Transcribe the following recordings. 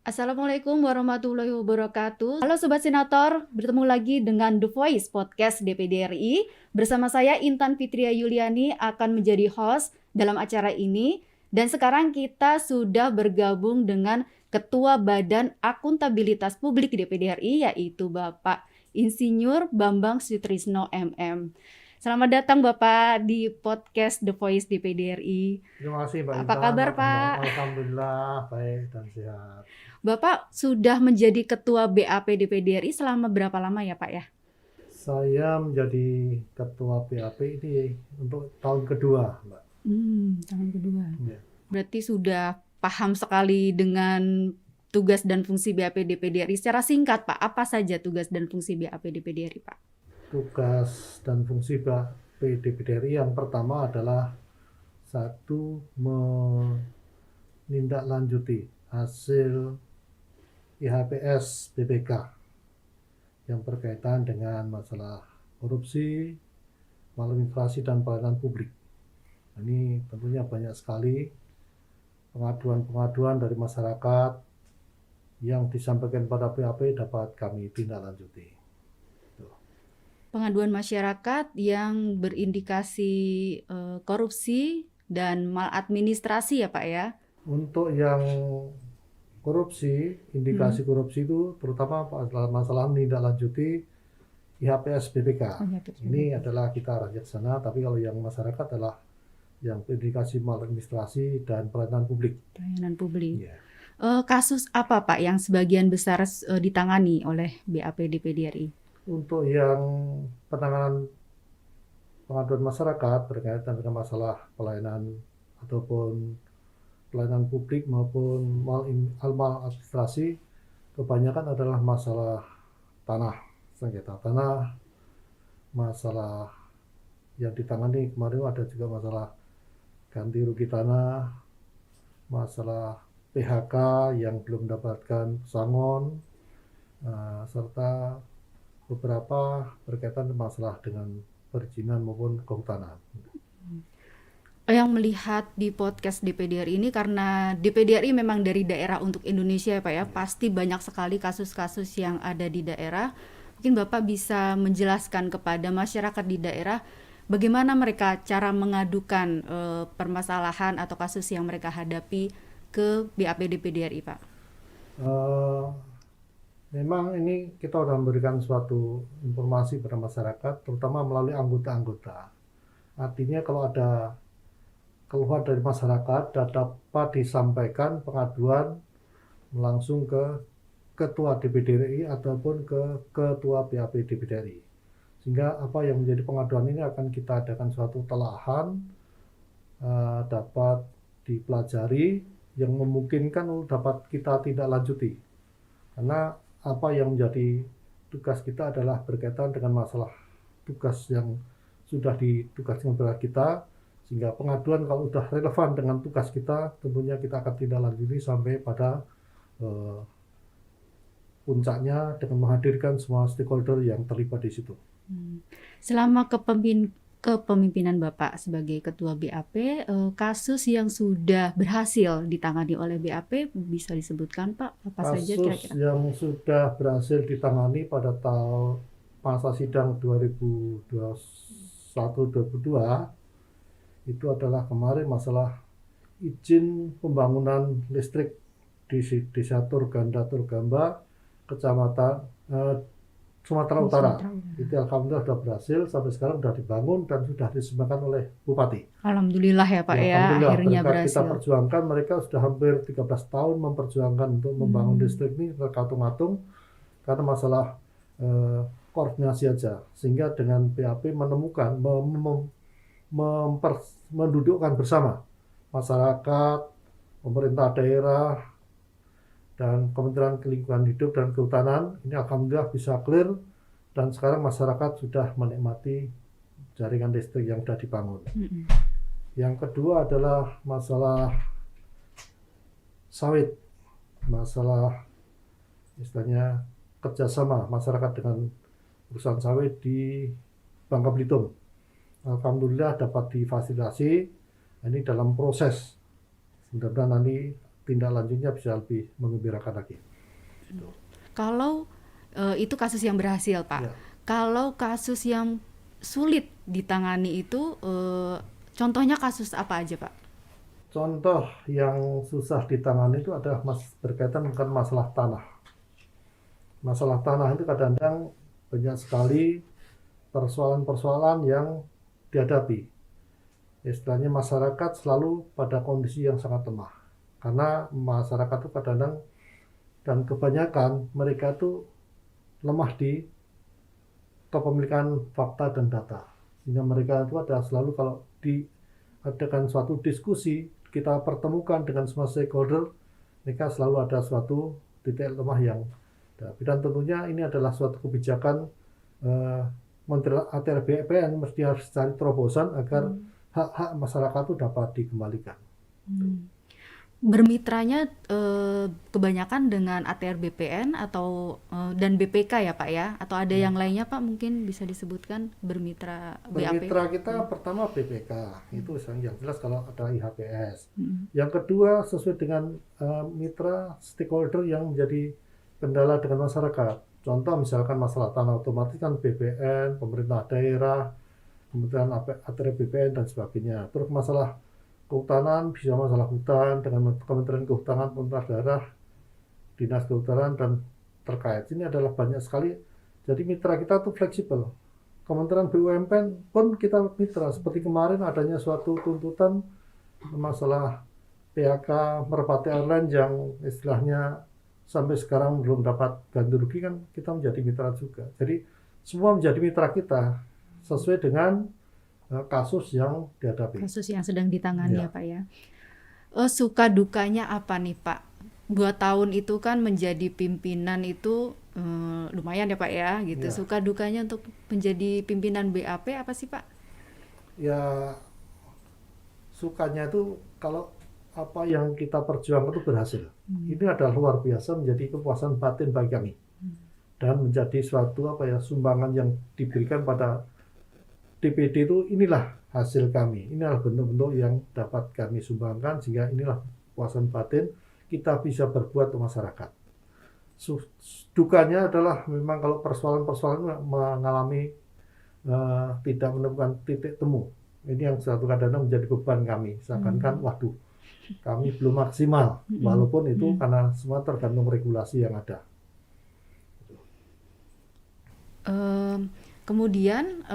Assalamualaikum warahmatullahi wabarakatuh. Halo Sobat Senator, bertemu lagi dengan The Voice Podcast DPD RI. Bersama saya Intan Fitria Yuliani akan menjadi host dalam acara ini. Dan sekarang kita sudah bergabung dengan Ketua Badan Akuntabilitas Publik DPD RI, yaitu Bapak Insinyur Bambang Sutrisno MM. Selamat datang Bapak di podcast The Voice DPD RI. Terima kasih Mbak Apa Intan. kabar Pak? Alhamdulillah baik dan sehat. Bapak sudah menjadi Ketua BAP DPD RI selama berapa lama ya Pak ya? Saya menjadi Ketua BAP ini untuk tahun kedua, Mbak. Tahun kedua. Ya. Berarti sudah paham sekali dengan tugas dan fungsi BAP DPD RI. Secara singkat Pak, apa saja tugas dan fungsi BAP DPD RI Pak? Tugas dan fungsi BAP DPD RI yang pertama adalah satu, menindaklanjuti hasil IHPS BPK yang berkaitan dengan masalah korupsi, maladministrasi dan pelayanan publik. Ini tentunya banyak sekali pengaduan-pengaduan dari masyarakat yang disampaikan pada BAP dapat kami tindak lanjuti. Pengaduan masyarakat yang berindikasi korupsi dan maladministrasi ya Pak ya? Untuk yang korupsi, indikasi korupsi itu terutama masalah menindaklanjuti IHPS BPK. Ini adalah kita arahnya ke sana, tapi kalau yang masyarakat adalah yang indikasi maladministrasi dan pelayanan publik. Pelayanan publik. Ya. Kasus apa Pak yang sebagian besar ditangani oleh BAP DPD RI? Untuk yang penanganan pengaduan masyarakat berkaitan dengan masalah pelayanan ataupun pelayanan publik maupun maladministrasi, kebanyakan adalah masalah tanah, sengketa tanah, masalah yang ditangani kemarin ada juga masalah ganti rugi tanah, masalah PHK yang belum mendapatkan pesangon, serta beberapa berkaitan masalah dengan perizinan maupun kehutanan. Yang melihat di podcast DPD RI ini, karena DPD RI memang dari daerah untuk Indonesia ya Pak ya, pasti banyak sekali kasus-kasus yang ada di daerah. Mungkin Bapak bisa menjelaskan kepada masyarakat di daerah bagaimana mereka cara mengadukan permasalahan atau kasus yang mereka hadapi ke BAP DPD RI Pak. Memang ini kita sudah memberikan suatu informasi pada masyarakat, terutama melalui anggota-anggota. Artinya kalau ada keluhan dari masyarakat dapat disampaikan pengaduan langsung ke Ketua DPD RI ataupun ke Ketua BAP DPD RI. Sehingga apa yang menjadi pengaduan ini akan kita adakan suatu telahan, dapat dipelajari yang memungkinkan dapat kita tindak lanjuti. Karena apa yang menjadi tugas kita adalah berkaitan dengan masalah tugas yang sudah ditugaskan kepada kita, sehingga pengaduan kalau sudah relevan dengan tugas kita, tentunya kita akan tindak lanjuti sampai pada puncaknya dengan menghadirkan semua stakeholder yang terlibat di situ. Selama kepemimpinan Bapak sebagai Ketua BAP, kasus yang sudah berhasil ditangani oleh BAP bisa disebutkan Pak? Apa saja kira-kira? Kasus yang sudah berhasil ditangani pada tahun masa sidang 2021-2022 itu adalah kemarin masalah izin pembangunan listrik di Desa Turganda Turgamba, Kecamatan Sumatera Utara. Itu alhamdulillah sudah berhasil, sampai sekarang sudah dibangun dan sudah diresmikan oleh Bupati. Alhamdulillah ya Pak ya, akhirnya berhasil. Kita perjuangkan, mereka sudah hampir 13 tahun memperjuangkan untuk membangun listrik ini terkatung-katung karena masalah koordinasi aja. Sehingga dengan BAP menemukan, mendudukkan bersama masyarakat, pemerintah daerah, dan Kementerian Lingkungan Hidup dan Kehutanan, ini alhamdulillah bisa clear dan sekarang masyarakat sudah menikmati jaringan listrik yang sudah dibangun. Yang kedua adalah masalah sawit, masalah istilahnya kerjasama masyarakat dengan perusahaan sawit di Bangka Belitung. Alhamdulillah dapat difasilitasi, ini dalam proses. Mudah-mudahan nanti tindak lanjutnya bisa lebih mengembirakan lagi. Kalau itu kasus yang berhasil, Pak. Ya. Kalau kasus yang sulit ditangani itu, contohnya kasus apa aja, Pak? Contoh yang susah ditangani itu adalah berkaitan dengan masalah tanah. Masalah tanah itu kadang-kadang banyak sekali persoalan-persoalan yang dihadapi. Istilahnya masyarakat selalu pada kondisi yang sangat lemah. Karena masyarakat itu kadang-kadang dan kebanyakan mereka itu lemah di kepemilikan fakta dan data. Sehingga mereka itu ada selalu kalau diadakan suatu diskusi, kita pertemukan dengan semua stakeholder, mereka selalu ada suatu titik lemah yang dan tentunya ini adalah suatu kebijakan Menteri ATR BPN mesti harus cari terobosan agar hak-hak masyarakat itu dapat dikembalikan. Bermitranya kebanyakan dengan ATR BPN atau dan BPK ya Pak ya? Atau ada yang lainnya Pak mungkin bisa disebutkan bermitra BAP? Bermitra kita pertama BPK, itu yang jelas kalau ada IHPS. Yang kedua sesuai dengan mitra stakeholder yang menjadi kendala dengan masyarakat. Contoh misalkan masalah tanah otomatis kan BPN, pemerintah daerah, kemudian ATR BPN dan sebagainya. Terus masalah kehutanan bisa masalah hutan dengan Kementerian Kehutanan, pemerintah daerah, dinas kehutanan dan terkait. Ini adalah banyak sekali. Jadi mitra kita tuh fleksibel. Kementerian BUMN pun kita mitra. Seperti kemarin adanya suatu tuntutan masalah PHK Merpati Airlines yang istilahnya sampai sekarang belum dapat ganti rugi kan kita menjadi mitra juga. Jadi semua menjadi mitra kita sesuai dengan kasus yang dihadapi. Kasus yang sedang ditangani ya Pak ya. Suka dukanya apa nih Pak? 2 tahun itu kan menjadi pimpinan itu lumayan ya Pak ya gitu. Ya. Suka dukanya untuk menjadi pimpinan BAP apa sih Pak? Ya sukanya itu kalau apa yang kita perjuangkan itu berhasil. Ini adalah luar biasa menjadi kepuasan batin bagi kami. Dan menjadi suatu sumbangan yang diberikan pada DPD itu inilah hasil kami. Inilah bentuk-bentuk yang dapat kami sumbangkan sehingga inilah kepuasan batin kita bisa berbuat untuk masyarakat. Dukanya adalah memang kalau persoalan-persoalan mengalami tidak menemukan titik temu. Ini yang suatu kadang-kadang menjadi beban kami. Seakan-akan waduh kami belum maksimal walaupun itu karena semua tergantung regulasi yang ada. Kemudian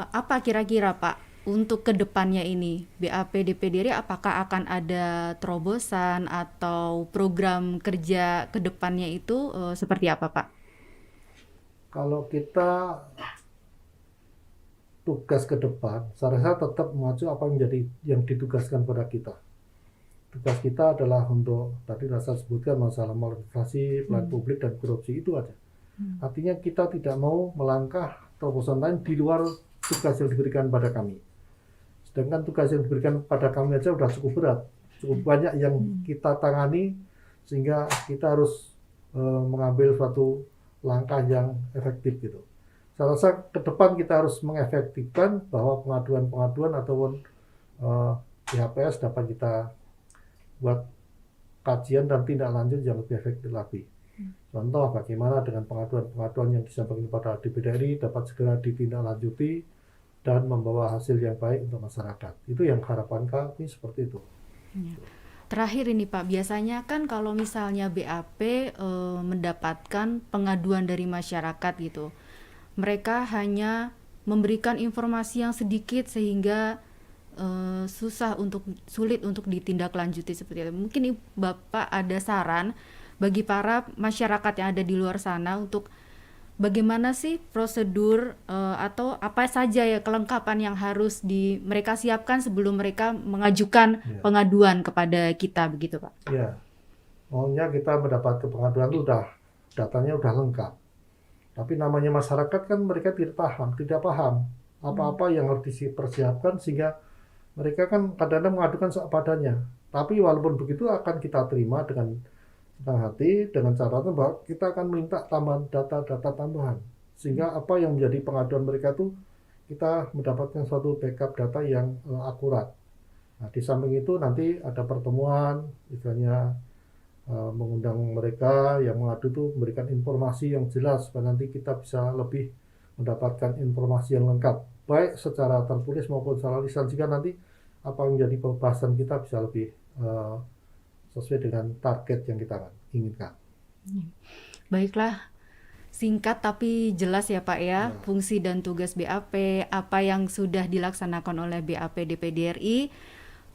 apa kira-kira Pak untuk kedepannya ini BAP DPD RI apakah akan ada terobosan atau program kerja kedepannya itu seperti apa Pak? Kalau kita tugas ke depan, saya rasa tetap mengacu apa yang menjadi yang ditugaskan pada kita. Tugas kita adalah untuk tadi saya sebutkan masalah maladministrasi, pelayanan publik dan korupsi itu aja. Artinya kita tidak mau melangkah terobosan lain di luar tugas yang diberikan pada kami. Sedangkan tugas yang diberikan pada kami aja sudah cukup berat, cukup banyak yang kita tangani sehingga kita harus mengambil suatu langkah yang efektif gitu. Saya rasa ke depan kita harus mengefektifkan bahwa pengaduan-pengaduan ataupun IHPS dapat kita buat kajian dan tindak lanjut yang lebih efektif lagi. Contoh bagaimana dengan pengaduan-pengaduan yang disampaikan kepada DPD RI dapat segera ditindaklanjuti dan membawa hasil yang baik untuk masyarakat. Itu yang harapan kami seperti itu. Terakhir ini Pak, biasanya kan kalau misalnya BAP mendapatkan pengaduan dari masyarakat gitu, mereka hanya memberikan informasi yang sedikit sehingga sulit untuk ditindaklanjuti seperti itu. Mungkin Bapak ada saran bagi para masyarakat yang ada di luar sana untuk bagaimana sih prosedur atau apa saja ya kelengkapan yang harus mereka siapkan sebelum mereka mengajukan pengaduan kepada kita begitu Pak? Ya, maunya kita mendapat pengaduan itu datanya udah lengkap. Tapi namanya masyarakat kan mereka tidak paham apa-apa yang harus dipersiapkan sehingga mereka kan kadang-kadang mengadukan seadanya. Tapi walaupun begitu akan kita terima dengan senang hati dengan catatan bahwa kita akan minta tambahan data-data tambahan sehingga apa yang menjadi pengaduan mereka itu kita mendapatkan suatu backup data yang akurat. Nah, di samping itu nanti ada pertemuan misalnya mengundang mereka yang mengadu itu memberikan informasi yang jelas supaya nanti kita bisa lebih mendapatkan informasi yang lengkap baik secara tertulis maupun secara lisan, jika nanti apa yang menjadi pembahasan kita bisa lebih sesuai dengan target yang kita inginkan. Baiklah, singkat tapi jelas ya Pak ya, fungsi dan tugas BAP, apa yang sudah dilaksanakan oleh BAP DPD RI,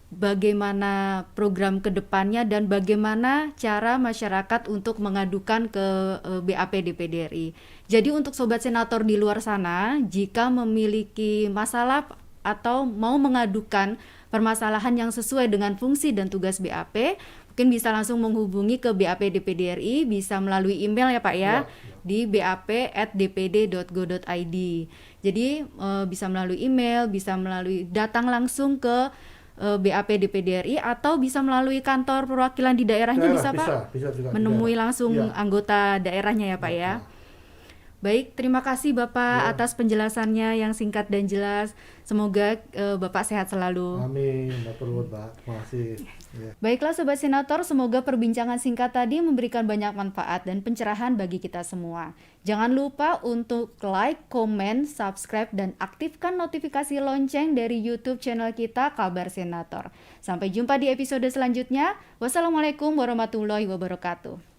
bagaimana program kedepannya, dan bagaimana cara masyarakat untuk mengadukan ke BAP DPD RI. Jadi untuk Sobat Senator di luar sana, jika memiliki masalah atau mau mengadukan permasalahan yang sesuai dengan fungsi dan tugas BAP, mungkin bisa langsung menghubungi ke BAP DPD RI, bisa melalui email ya Pak ya, di bap@dpd.go.id. Jadi bisa melalui email, bisa melalui datang langsung ke BAP DPD RI, atau bisa melalui kantor perwakilan di daerahnya bisa Pak? Bisa juga Menemui langsung ya. anggota daerahnya ya Pak ya. Baik, terima kasih Bapak atas penjelasannya yang singkat dan jelas. Semoga Bapak sehat selalu. Amin, Mbak. Terima kasih. Baiklah Sobat Senator, semoga perbincangan singkat tadi memberikan banyak manfaat dan pencerahan bagi kita semua. Jangan lupa untuk like, komen, subscribe, dan aktifkan notifikasi lonceng dari YouTube channel kita Kabar Senator. Sampai jumpa di episode selanjutnya. Wassalamualaikum warahmatullahi wabarakatuh.